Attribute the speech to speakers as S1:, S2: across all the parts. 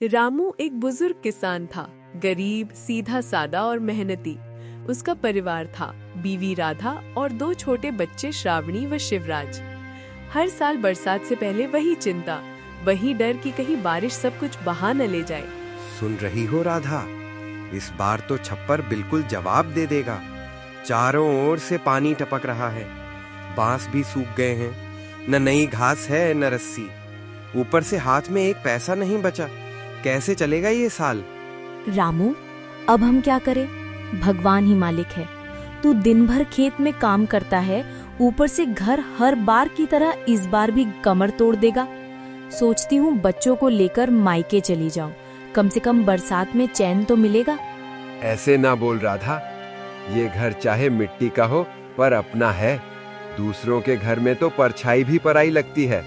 S1: रामू एक बुजुर्ग किसान था। गरीब, सीधा सादा और मेहनती। उसका परिवार था, बीवी राधा और दो छोटे बच्चे श्रावणी व शिवराज। हर साल बरसात से पहले वही चिंता, वही डर कि कहीं बारिश सब कुछ बहा न ले जाए।
S2: सुन रही हो राधा, इस बार तो छप्पर बिल्कुल जवाब दे देगा। चारों ओर से पानी टपक रहा है, बांस भी सूख गए हैं, न नई घास है न रस्सी। ऊपर से हाथ में एक पैसा नहीं बचा। कैसे चलेगा ये साल?
S3: रामू, अब हम क्या करें? भगवान ही मालिक है। तू दिन भर खेत में काम करता है, ऊपर से घर हर बार की तरह इस बार भी कमर तोड़ देगा। सोचती हूँ बच्चों को लेकर मायके चली जाऊं, कम से कम बरसात में चैन तो मिलेगा।
S2: ऐसे ना बोल राधा, ये घर चाहे मिट्टी का हो पर अपना है। दूसरों के घर में तो परछाई भी पराई लगती है।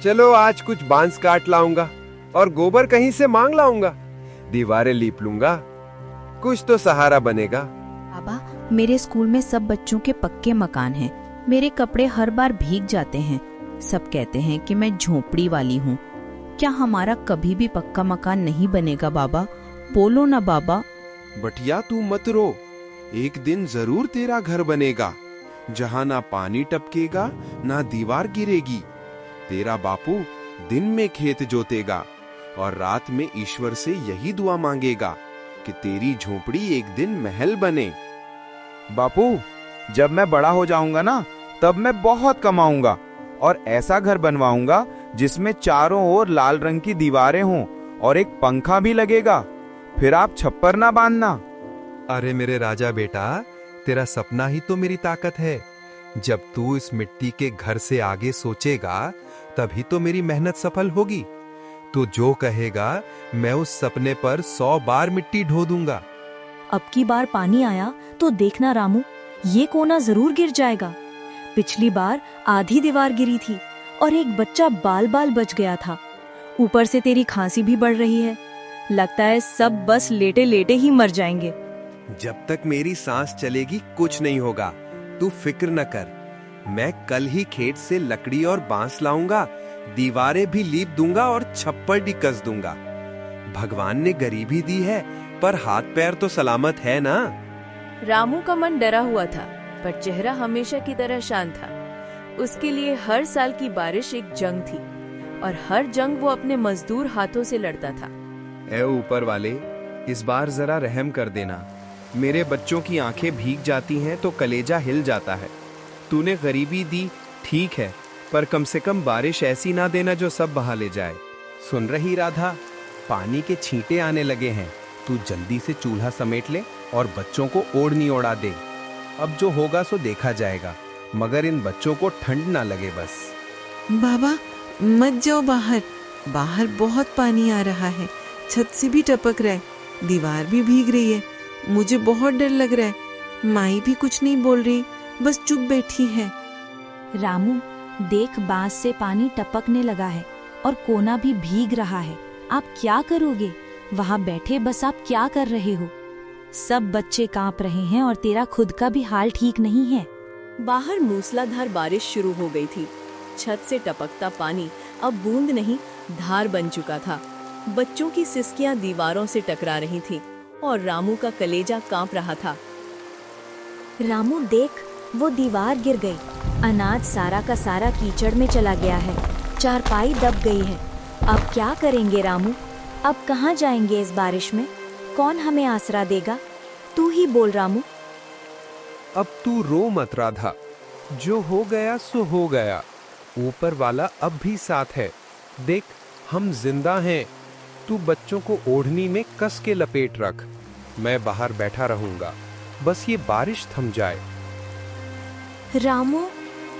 S2: चलो आज कुछ बांस काट लाऊंगा और गोबर कहीं से मांग लाऊंगा। दीवारें लीप लूंगा, कुछ तो सहारा बनेगा।
S3: बाबा, मेरे स्कूल में सब बच्चों के पक्के मकान हैं। मेरे कपड़े हर बार भीग जाते हैं। सब कहते हैं कि मैं झोपड़ी वाली हूँ। क्या हमारा कभी भी पक्का मकान नहीं बनेगा बाबा? बोलो ना बाबा।
S4: बटिया तू मत रो, एक दिन जरूर तेरा घर बनेगा, जहाँ ना पानी टपकेगा ना दीवार गिरेगी। तेरा बापू दिन में खेत जोतेगा और रात में ईश्वर से यही दुआ मांगेगा कि तेरी झोपड़ी एक दिन महल बने।
S5: बापू, जब मैं बड़ा हो जाऊंगा ना, तब मैं बहुत कमाऊंगा और ऐसा घर बनवाऊंगा जिसमें चारों ओर लाल रंग की दीवारें हों और एक पंखा भी लगेगा। फिर आप छप्पर ना बांधना।
S6: अरे मेरे राजा बेटा, तेरा सपना ही तो मेरी ताकत है। जब तू इस मिट्टी के घर से आगे सोचेगा, तभी तो मेरी मेहनत सफल होगी। तू जो कहेगा मैं उस सपने पर 100 बार मिट्टी ढो दूंगा।
S3: अब की बार पानी आया तो देखना रामू, ये कोना जरूर गिर जाएगा। पिछली बार आधी दीवार गिरी थी और एक बच्चा बाल बाल बच गया था। ऊपर से तेरी खांसी भी बढ़ रही है। लगता है सब बस लेटे लेटे ही मर जाएंगे।
S2: जब तक मेरी सांस चलेगी कुछ नहीं होगा, तू फिक्र न कर। मैं कल ही खेत से लकड़ी और बांस लाऊंगा, दीवारें भी लीप दूंगा और छप्पर भी कस दूंगा। भगवान ने गरीबी दी है, पर हाथ पैर तो सलामत है ना।
S1: रामू का मन डरा हुआ था, पर चेहरा हमेशा की तरह शांत था। उसके लिए हर साल की बारिश एक जंग थी और हर जंग वो अपने मजदूर हाथों से लड़ता था।
S5: ऐ ऊपर वाले, इस बार जरा रहम कर देना। मेरे बच्चों की आंखें भीग जाती हैं तो कलेजा हिल जाता है। तूने गरीबी दी ठीक है, पर कम से कम बारिश ऐसी ना देना जो सब बहा ले जाए। सुन रही राधा, पानी के छींटे आने लगे हैं। तू जल्दी से चूल्हा समेट ले और बच्चों को ओढ़नी ओढ़ा दे। अब जो होगा सो देखा जाएगा, मगर इन बच्चों को ठंड ना लगे बस।
S7: बाबा मत जाओ बाहर, बाहर बहुत पानी आ रहा है। छत से भी टपक रहा है, दीवार भी भीग रही है। मुझे बहुत डर लग रहा है। माई भी कुछ नहीं बोल रही, बस चुप बैठी है।
S3: रामू, देख बांस से पानी टपकने लगा है और कोना भी भीग रहा है। आप क्या करोगे? वहाँ बैठे बस आप क्या कर रहे हो? सब बच्चे कांप रहे हैं और तेरा खुद का भी हाल ठीक नहीं है।
S1: बाहर मूसलाधार बारिश शुरू हो गई थी। छत से टपकता पानी अब बूंद नहीं, धार बन चुका था। बच्चों की सिसकियां दीवारों से टकरा रही थीं और रामू का कलेजा कांप रहा था।
S3: रामू देख, वो दीवार गिर गई। अनाज सारा का सारा कीचड़ में चला गया है। चारपाई दब गई है। अब क्या करेंगे रामू? अब कहाँ जाएंगे इस बारिश में? कौन हमें आसरा देगा? तू ही बोल रामू।
S6: अब तू रो मत राधा, जो हो गया सो हो गया। ऊपर वाला अब भी साथ है। देख, हम जिंदा हैं। तू बच्चों को ओढ़नी में कस के लपेट रख। मैं बाहर बैठा रहूंगा, बस ये बारिश थम जाए।
S3: रामू,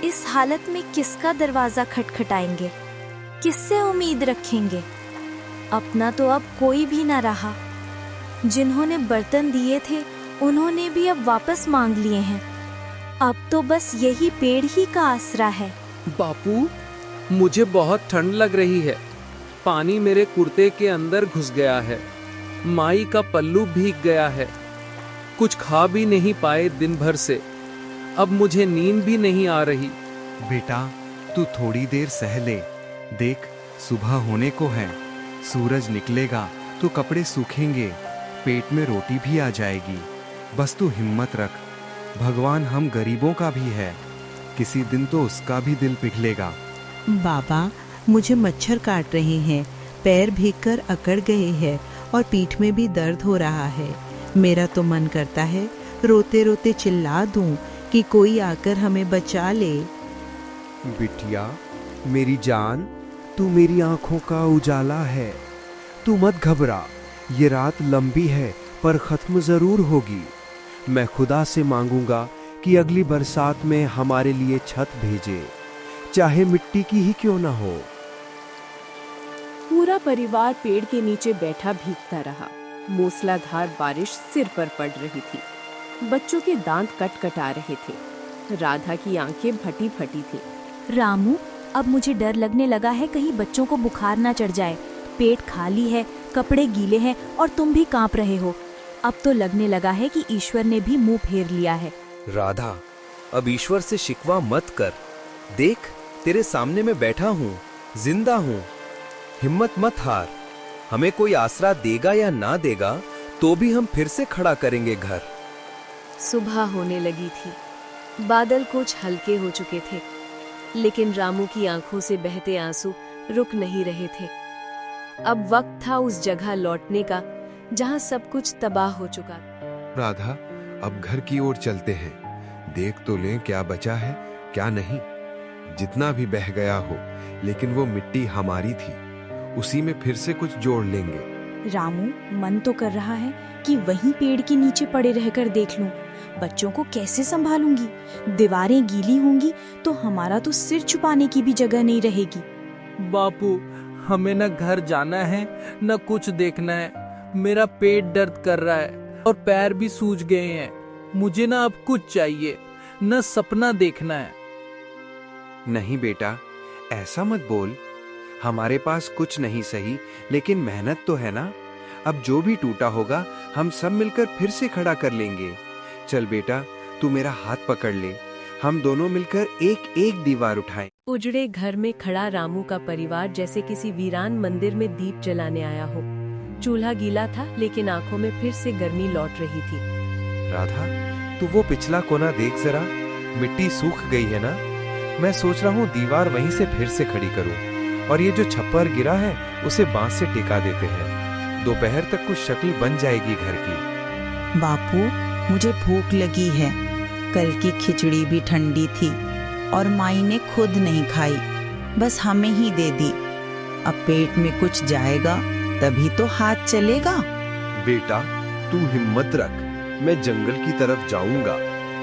S3: इस हालत में किसका दरवाजा खटखटाएंगे? किससे उम्मीद रखेंगे? अपना तो अब कोई भी ना रहा। जिन्होंने बर्तन दिए थे उन्होंने भी अब वापस मांग लिए हैं। अब तो बस यही पेड़ ही का आसरा है।
S8: बापू, मुझे बहुत ठंड लग रही है। पानी मेरे कुर्ते के अंदर घुस गया है। माई का पल्लू भीग गया है। कुछ खा भी नहीं पाए दिन भर से। अब मुझे नींद भी नहीं आ रही।
S9: बेटा, तू थोड़ी देर सह ले। देख, सुबह होने को है।
S5: सूरज निकलेगा तो कपड़े सूखेंगे, पेट में रोटी भी आ जाएगी। बस तू हिम्मत रख, भगवान हम गरीबों का भी है, किसी दिन तो उसका भी दिल पिघलेगा।
S7: बाबा, मुझे मच्छर काट रहे हैं, पैर भीगकर अकड़ गए हैं और पीठ में भी दर्द हो रहा है। मेरा तो मन करता है रोते रोते चिल्ला दूं कि कोई आकर हमें बचा ले।
S6: बिटिया, मेरी जान, तू मेरी आंखों का उजाला है। तू मत घबरा, ये रात लंबी है पर खत्म जरूर होगी। मैं खुदा से मांगूंगा कि अगली बरसात में हमारे लिए छत भेजे, चाहे मिट्टी की ही क्यों ना हो।
S1: पूरा परिवार पेड़ के नीचे बैठा भीगता रहा। मूसलाधार बारिश सिर पर पड़ रही थी। बच्चों के दांत कटकटा रहे थे। राधा की आंखें फटी फटी थी।
S3: रामू, अब मुझे डर लगने लगा है कहीं बच्चों को बुखार ना चढ़ जाए। पेट खाली है, कपड़े गीले हैं और तुम भी कांप रहे हो। अब तो लगने लगा है कि ईश्वर ने भी मुंह फेर लिया है।
S5: राधा, अब ईश्वर से शिकवा मत कर। देख, तेरे सामने मैं बैठा हूँ, जिंदा हूँ। हिम्मत मत हार, हमें कोई आसरा देगा या ना देगा तो भी हम फिर से खड़ा करेंगे घर।
S1: सुबह होने लगी थी। बादल कुछ हल्के हो चुके थे, लेकिन रामू की आंखों से बहते आंसू रुक नहीं रहे थे। अब वक्त था उस जगह लौटने का जहां सब कुछ तबाह हो चुका।
S4: राधा, अब घर की ओर चलते हैं। देख तो लें क्या बचा है क्या नहीं। जितना भी बह गया हो, लेकिन वो मिट्टी हमारी थी, उसी में फिर से कुछ जोड़ लेंगे।
S3: रामू, मन तो कर रहा है कि वहीं पेड़ के नीचे पड़े रहकर देख लूं। बच्चों को कैसे संभालूंगी? दीवारें गीली होंगी तो हमारा तो सिर छुपाने की भी जगह नहीं रहेगी।
S8: बापू, हमें न घर जाना है न कुछ देखना है। मेरा पेट दर्द कर रहा है और पैर भी सूज गए हैं। मुझे ना अब कुछ चाहिए, न सपना देखना है।
S5: नहीं बेटा, ऐसा मत बोल। हमारे पास कुछ नहीं सही, लेकिन मेहनत तो है ना। अब जो भी टूटा होगा हम सब मिलकर फिर से खड़ा कर लेंगे। चल बेटा, तू मेरा हाथ पकड़ ले, हम दोनों मिलकर एक एक दीवार उठाएं।
S1: उजड़े घर में खड़ा रामू का परिवार जैसे किसी वीरान मंदिर में दीप जलाने आया हो। चूल्हा गीला था, लेकिन आंखों में फिर से गर्मी लौट रही थी।
S5: राधा, तू वो पिछला कोना देख जरा, मिट्टी सूख गई है ना। मैं सोच रहा हूँ दीवार वहीं से फिर से खड़ी करूँ, और ये जो छप्पर गिरा है उसे बांस से टिका देते हैं। दोपहर तक कुछ शक्ल बन जाएगी घर की।
S7: बापू, मुझे भूख लगी है। कल की खिचड़ी भी ठंडी थी और माई ने खुद नहीं खाई, बस हमें ही दे दी। अब पेट में कुछ जाएगा तभी तो हाथ चलेगा।
S2: बेटा, तू हिम्मत रख, मैं जंगल की तरफ जाऊंगा,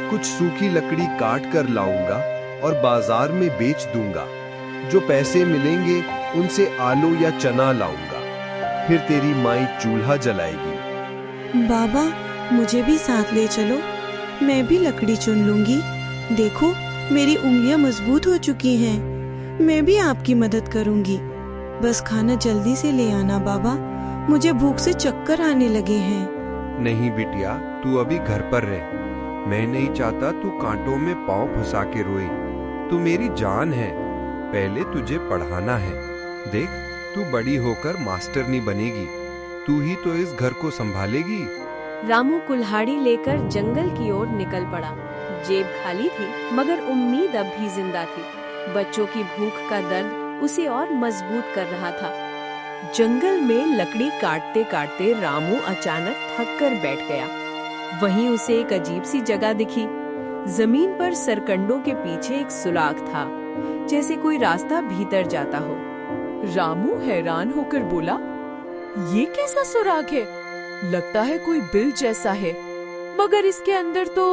S2: कुछ सूखी लकड़ी काट कर लाऊंगा और बाजार में बेच दूंगा। जो पैसे मिलेंगे उनसे आलू या चना लाऊंगा, फिर तेरी माई चूल्हा जलाएगी।
S7: बाबा, मुझे भी साथ ले चलो, मैं भी लकड़ी चुन लूंगी। देखो, मेरी उंगलियां मजबूत हो चुकी हैं। मैं भी आपकी मदद करूंगी। बस खाना जल्दी से ले आना बाबा, मुझे भूख से चक्कर आने लगे हैं।
S2: नहीं बिटिया, तू अभी घर पर रह। मैं नहीं चाहता तू कांटों में पांव फंसा के रोए। तू मेरी जान है, पहले तुझे पढ़ाना है। देख, तू बड़ी होकर मास्टरनी बनेगी, तू ही तो इस घर को संभालेगी।
S1: रामू कुल्हाड़ी लेकर जंगल की ओर निकल पड़ा। जेब खाली थी, मगर उम्मीद अब भी जिंदा थी। बच्चों की भूख का दर्द उसे और मजबूत कर रहा था। जंगल में लकड़ी काटते काटते रामू अचानक थक कर बैठ गया। वहीं उसे एक अजीब सी जगह दिखी। जमीन पर सरकंडों के पीछे एक सुराख था, जैसे कोई रास्ता भीतर जाता हो। रामू हैरान होकर बोला, ये कैसा सुराख है? लगता है कोई बिल जैसा है, मगर इसके अंदर तो,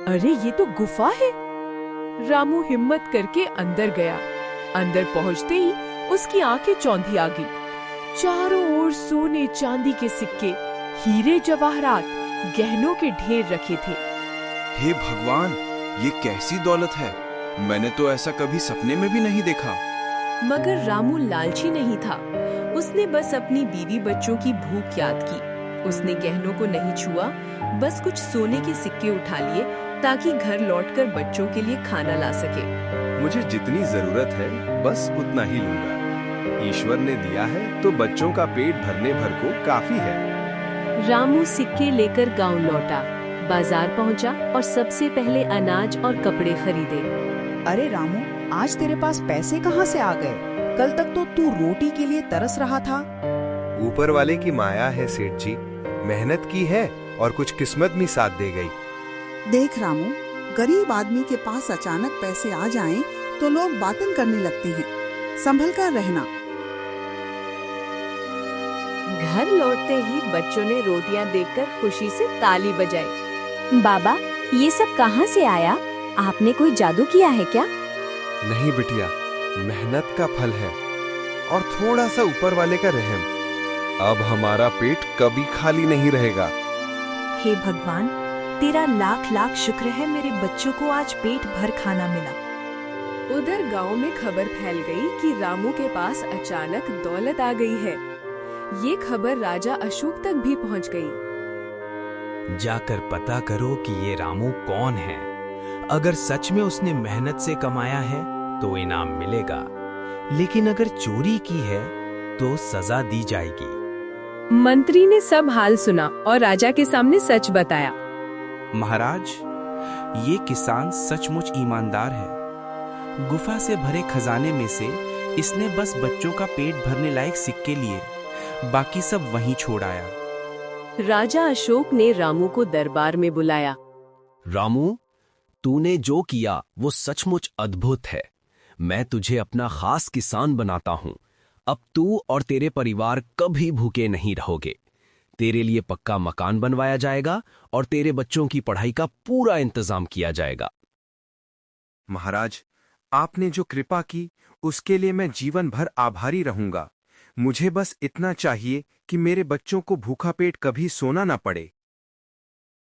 S1: अरे ये तो गुफा है। रामू हिम्मत करके अंदर गया। अंदर पहुंचते ही उसकी आंखें चौंधी आ गई। चारों ओर सोने चांदी के सिक्के, हीरे जवाहरात, गहनों के ढेर रखे थे।
S4: हे भगवान, ये कैसी दौलत है? मैंने तो ऐसा कभी सपने में भी नहीं देखा।
S1: मगर रामू लालची नहीं था। उसने बस अपनी बीवी बच्चों की भूख याद की। उसने गहनों को नहीं छुआ, बस कुछ सोने के सिक्के उठा लिए ताकि घर लौटकर बच्चों के लिए खाना ला सके।
S4: मुझे जितनी जरूरत है बस उतना ही लूंगा। ईश्वर ने दिया है तो बच्चों का पेट भरने भर को काफी है।
S1: रामू सिक्के लेकर गांव लौटा, बाजार पहुंचा और सबसे पहले अनाज और कपड़े खरीदे।
S9: अरे रामू, आज तेरे पास पैसे कहाँ से आ गए? कल तक तो तू रोटी के लिए तरस रहा था।
S5: ऊपर वाले की माया है सेठ जी, मेहनत की है और कुछ किस्मत भी साथ दे गई।
S9: देख रामू, गरीब आदमी के पास अचानक पैसे आ जाएं तो लोग बातें करने लगते हैं, संभल कर रहना।
S1: घर लौटते ही बच्चों ने रोटियां देखकर खुशी से ताली बजाई।
S3: बाबा, ये सब कहाँ से आया? आपने कोई जादू किया है क्या?
S5: नहीं बिटिया, मेहनत का फल है और थोड़ा सा ऊपर वाले का रहम। अब हमारा पेट कभी खाली नहीं रहेगा।
S3: हे भगवान, तेरा लाख लाख शुक्र है, मेरे बच्चों को आज पेट भर खाना मिला।
S1: उधर गांव में खबर फैल गई कि रामू के पास अचानक दौलत आ गई है। ये खबर राजा अशोक तक भी पहुंच गई।
S10: जाकर पता करो कि ये रामू कौन है। अगर सच में उसने मेहनत से कमाया है तो इनाम मिलेगा, लेकिन अगर चोरी की है तो सजा दी जाएगी।
S1: मंत्री ने सब हाल सुना और राजा के सामने सच बताया।
S10: महाराज, ये किसान सचमुच ईमानदार है। गुफा से भरे खजाने में से इसने बस बच्चों का पेट भरने लायक सिक्के लिए, बाकी सब वहीं छोड़ आया।
S1: राजा अशोक ने रामू को दरबार में बुलाया।
S10: रामू, तूने जो किया वो सचमुच अद्भुत है। मैं तुझे अपना खास किसान बनाता हूँ। अब तू और तेरे परिवार कभी भूखे नहीं रहोगे। तेरे लिए पक्का मकान बनवाया जाएगा और तेरे बच्चों की पढ़ाई का पूरा इंतजाम किया जाएगा।
S4: महाराज, आपने जो कृपा की उसके लिए मैं जीवन भर आभारी रहूंगा। मुझे बस इतना चाहिए कि मेरे बच्चों को भूखा पेट कभी सोना ना पड़े।